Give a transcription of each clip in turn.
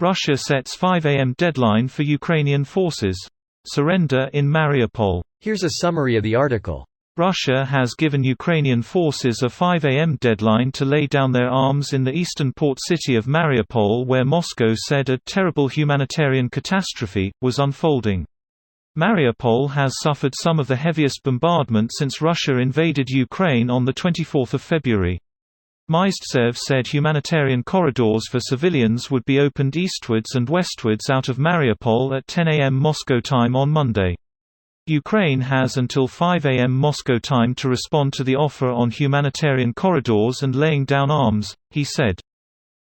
Russia sets 5 a.m. deadline for Ukrainian forces. Surrender in Mariupol. Here's a summary of the article. Russia has given Ukrainian forces a 5 a.m. deadline to lay down their arms in the eastern port city of Mariupol, where Moscow said a terrible humanitarian catastrophe was unfolding. Mariupol has suffered some of the heaviest bombardment since Russia invaded Ukraine on 24 February. Mystsev said humanitarian corridors for civilians would be opened eastwards and westwards out of Mariupol at 10 a.m. Moscow time on Monday. Ukraine has until 5 a.m. Moscow time to respond to the offer on humanitarian corridors and laying down arms, he said.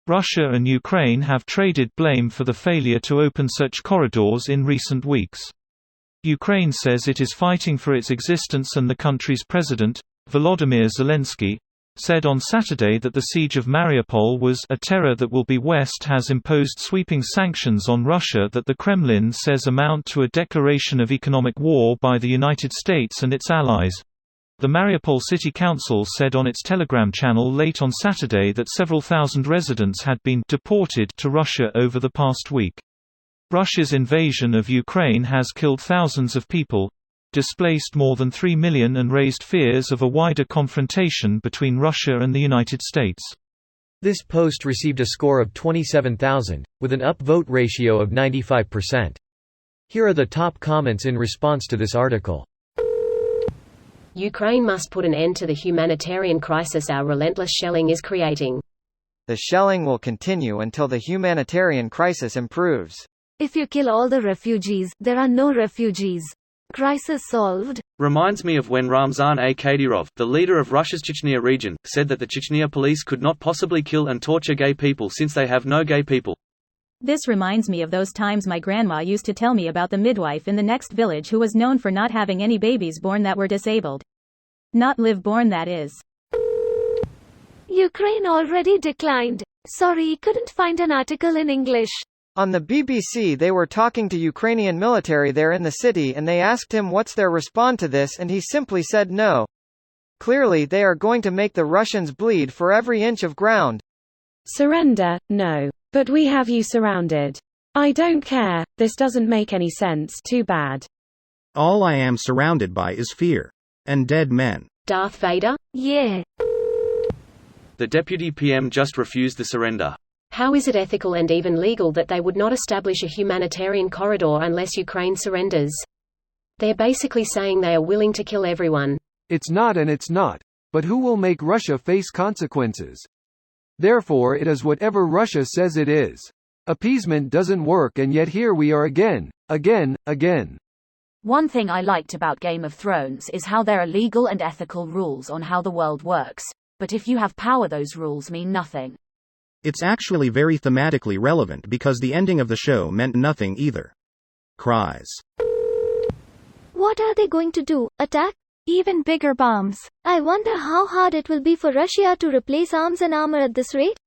Russia and Ukraine have traded blame for the failure to open such corridors in recent weeks. Ukraine says it is fighting for its existence, and the country's president, Volodymyr Zelensky, said on Saturday that the siege of Mariupol was a terror that will be. West has imposed sweeping sanctions on Russia that the Kremlin says amount to a declaration of economic war by the United States and its allies. The Mariupol City Council said on its Telegram channel late on Saturday that several thousand residents had been deported to Russia over the past week. Russia's invasion of Ukraine has killed thousands of people, displaced more than 3 million, and raised fears of a wider confrontation between Russia and the United States. This post received a score of 27,000, with an upvote ratio of 95%. Here are the top comments in response to this article. Ukraine must put an end to the humanitarian crisis our relentless shelling is creating. The shelling will continue until the humanitarian crisis improves. If you kill all the refugees, there are no refugees. Crisis solved. Reminds me of when Ramzan Kadyrov, the leader of Russia's Chechnya region, said that the Chechnya police could not possibly kill and torture gay people since they have no gay people. This reminds me of those times my grandma used to tell me about the midwife in the next village who was known for not having any babies born that were disabled. Not live-born, that is. Ukraine already declined. Sorry, couldn't find an article in English. On the BBC they were talking to Ukrainian military there in the city, and they asked him what's their response to this, and he simply said no. Clearly they are going to make the Russians bleed for every inch of ground. Surrender, no. But we have you surrounded. I don't care, this doesn't make any sense, too bad. All I am surrounded by is fear. And dead men. Darth Vader? Yeah. The deputy PM just refused the surrender. How is it ethical and even legal that they would not establish a humanitarian corridor unless Ukraine surrenders? They're basically saying they are willing to kill everyone. It's not and it's not. But who will make Russia face consequences? Therefore it is whatever Russia says it is. Appeasement doesn't work, and yet here we are again. One thing I liked about Game of Thrones is how there are legal and ethical rules on how the world works, but if you have power those rules mean nothing. It's actually very thematically relevant because the ending of the show meant nothing either. Cries. What are they going to do? Attack? Even bigger bombs. I wonder how hard it will be for Russia to replace arms and armor at this rate?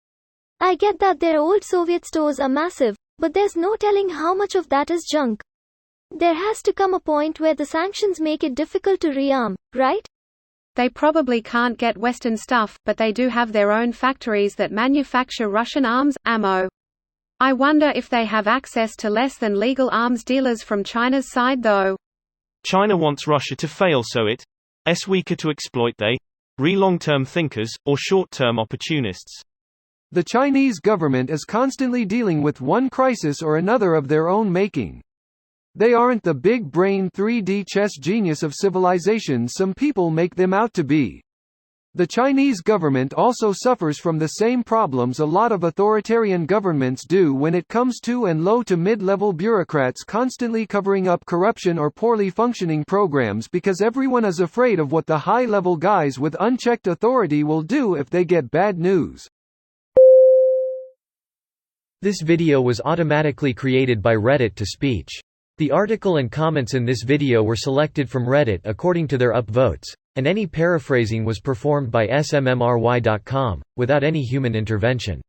I get that their old Soviet stores are massive, but there's no telling how much of that is junk. There has to come a point where the sanctions make it difficult to rearm, right? They probably can't get Western stuff, but they do have their own factories that manufacture Russian arms, ammo. I wonder if they have access to less than legal arms dealers from China's side though. China wants Russia to fail so it's weaker to exploit they long-term thinkers, or short-term opportunists. The Chinese government is constantly dealing with one crisis or another of their own making. They aren't the big-brain 3D chess genius of civilization some people make them out to be. The Chinese government also suffers from the same problems a lot of authoritarian governments do when it comes to and low to mid-level bureaucrats constantly covering up corruption or poorly functioning programs because everyone is afraid of what the high-level guys with unchecked authority will do if they get bad news. This video was automatically created by Reddit to speech. The article and comments in this video were selected from Reddit according to their upvotes, and any paraphrasing was performed by smmry.com, without any human intervention.